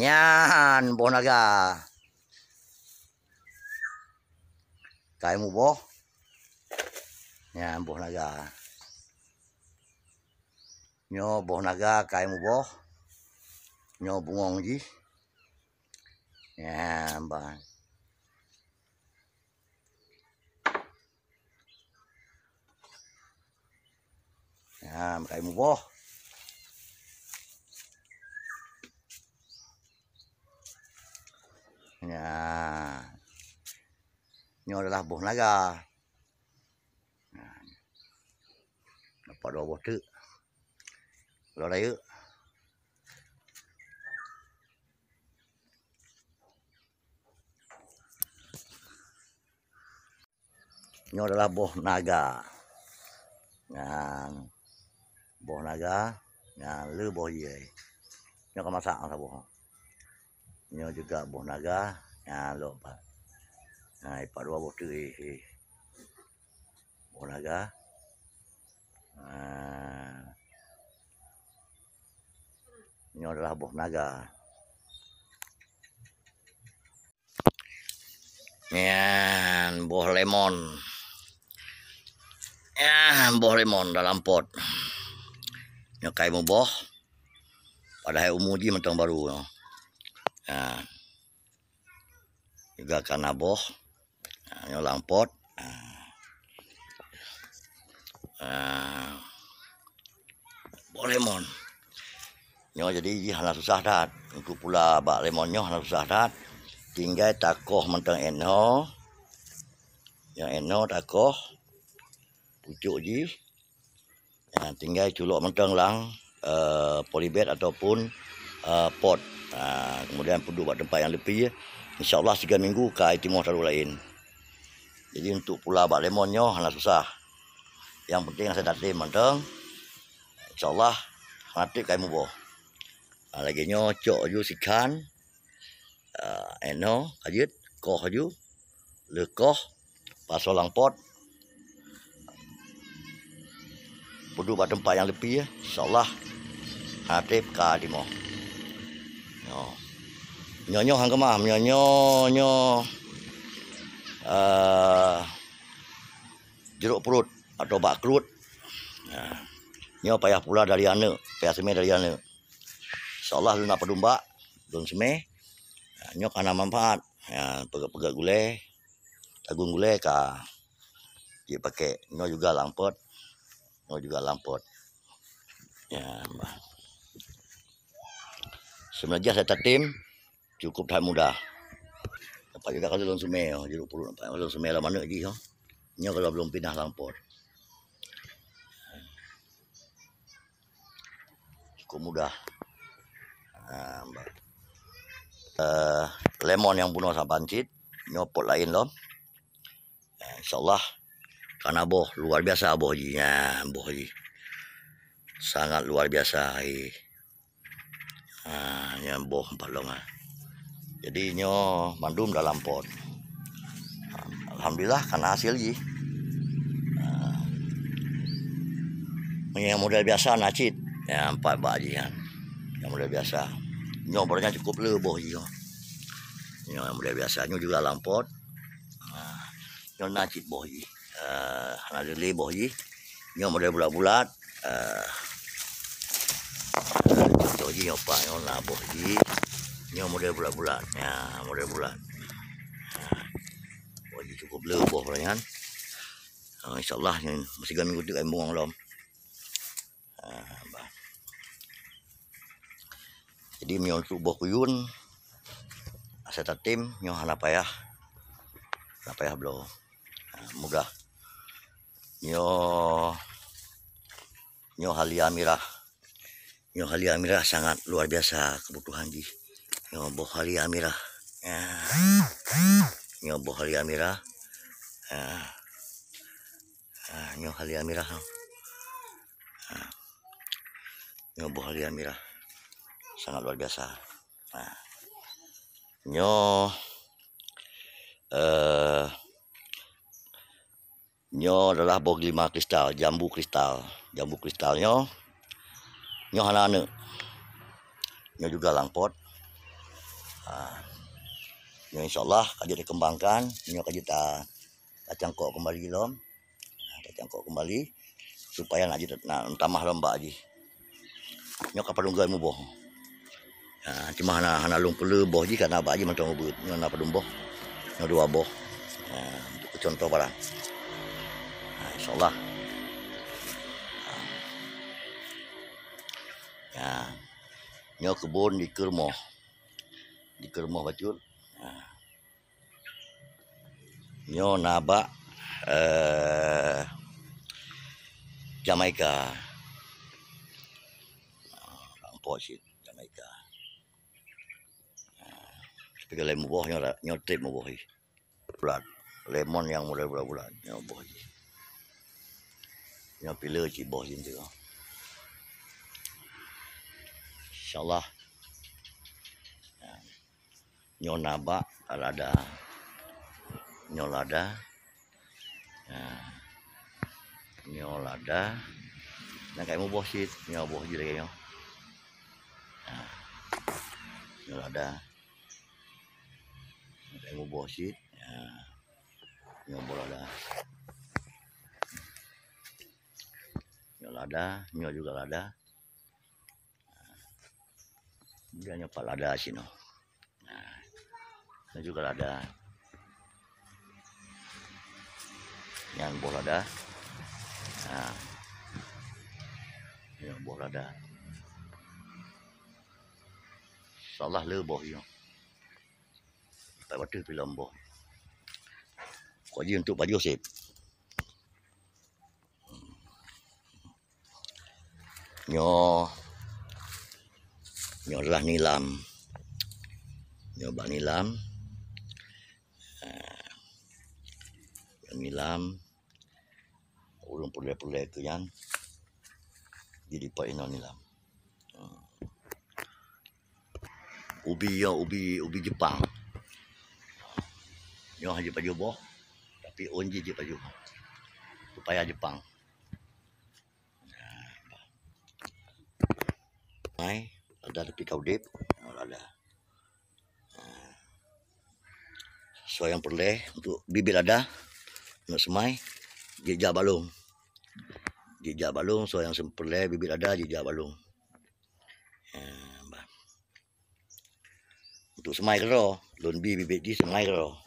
Nyan, boh naga. Kaimu boh. Nyan, boh naga. Nyo boh naga kaimu boh. Nyo bungong ji. Nyan, bang. Nyan, kaimu boh. Nyan. Nyo adalah boh naga. Dapat 2 boh tu. Kalau dah yuk. Nyo adalah boh naga. Nyan. Boh naga. Nyan lu boh ye. Nyo kan masak masa boh. Nyo juga boh naga. Nyan lo pak. Nah, ipat 2 boh tu. Boh naga. Ini adalah boh naga. Yan, boh lemon. Ya, boh lemon dalam pot. Ini kaimu boh. Padahal umuji mentang baru. Ya. Juga karena boh. Ini dalam pot. Boh lemon. Nyo jadi hana susah dat. Untuk pula bak lemonnya hana susah dat. Tinggal takoh mentang eno. Yang eno takoh. Pucuk ji. Tinggal culuk mentang lang polybag ataupun pot. Kemudian duduk buat tempat yang lebih. InsyaAllah 3 minggu ke timur taruh lain. Jadi untuk pula bak lemonnya hana susah. Yang penting saya datim mentang. InsyaAllah nanti kaimu boh. Lagi nyo cok ju sikan. Eno kajit koh ju. Lekoh pasolang pot. Duduk pada tempat yang lebih ya. InsyaAllah nanti ke timur. Nyo hang kemah nyo jeruk perut atau bak kerut. Nyo payah pula dari anak, payah semai dari anak. InsyaAllah lu nak pedumba, belum semai. Nyo karena manfaat. Pegak-pegak gulai, tagung gulai ka. Dia pakai nyo juga lampot. Nyo juga lampot. Ya, sebenarnya saya tatim cukup tak mudah. Dapat juga kalau belum semai, jeruk perut nampak. Kalau semai lah mana lagi, nyo kalau belum pindah lampot. Cukup mudah. Lemon yang bunuh sama pancit, nyopot lain lom. InsyaAllah karena boh luar biasa boh ji, boh ji sangat luar biasa. Yang boh 4 long. Jadi nyo mandum dalam pot. Alhamdulillah karena hasil ji. Yang model biasa nacit, 4 bak ji kan. Yang model biasa. Nyo bornya cukup le boh ji. Nyo yang model biasa, nyo juga lampot. Nyo nacit boh ji. Ada le boh ji. Nyo model bulat-bulat. Contoh ji apa nyo na boh ji. Nyo model bulat-bulat. Ya, model bulat. Boh ji cukup le boh kan. InsyaAllah masih 3 minggu tu kan buang lom. Jadi nyo untuk boh kuyun saya tatim nyo hana payah blow. Mudah. Nyo halia mirah. Nyo halia mirah sangat luar biasa kebutuhan ji. Nyo boh halia mirah. Nyo boh halia mirah. Nyo halia mirah. Nyo boh halia mirah. Sangat luar biasa. Nyo adalah boh 5 kristal, jambu kristal. Jambu kristalnya nyo hana ane. Nyo juga langpot. Nyo insyaallah kaji dikembangkan, nyo kaji ta cangkok kembali lom. Cangkok kembali supaya nak tambah lembak aji. Nyo kapadunggai mu boh. Cuma hana lung pelu boh ji karena abak ji mentong ubut. Nyo na padung boh. Nyo dua boh. Contoh barang. Insyaallah. Nyo kebun di Kermoh. Di Kermoh Bacul. Nyo nabak Jamaika. Lampau sih Jamaika. Tapi kalau lemon buah nyo trip buah bulat. Lemon yang mulai bulat nyo buah ji. Nyo pilih ci buah ji tu. Insyaallah. Nyo nabak lada. Nyo lada. Nyo lada. Nak kai mu buah sit, nyo buah ji lagi nyo. Nyo lada. Kai mu buah sit. Nyo buah lada. Nyo lada, nyo juga lada. Dia nyo pak lada sini. Nyo juga lada. Yang buah lada. Yang buah lada. Insyaallah le buah yo. Tak betul film buah. Kau ji untuk baju sip. Nyo adalah nilam. Nyo bak nilam. Nilam ulung pulai-pulai tu yang jadi pak ino nilam. Ubi Jepang. Nyo haji baju boh tapi onji je baju. Supaya Jepang. Mai ada tepi kaudip, ada. So yang perleh untuk bibit ada. Nak semai jejak balung. Jejak balung so yang sempurna bibit ada jejak balung. Untuk semai kero, lon bibit di semai kero.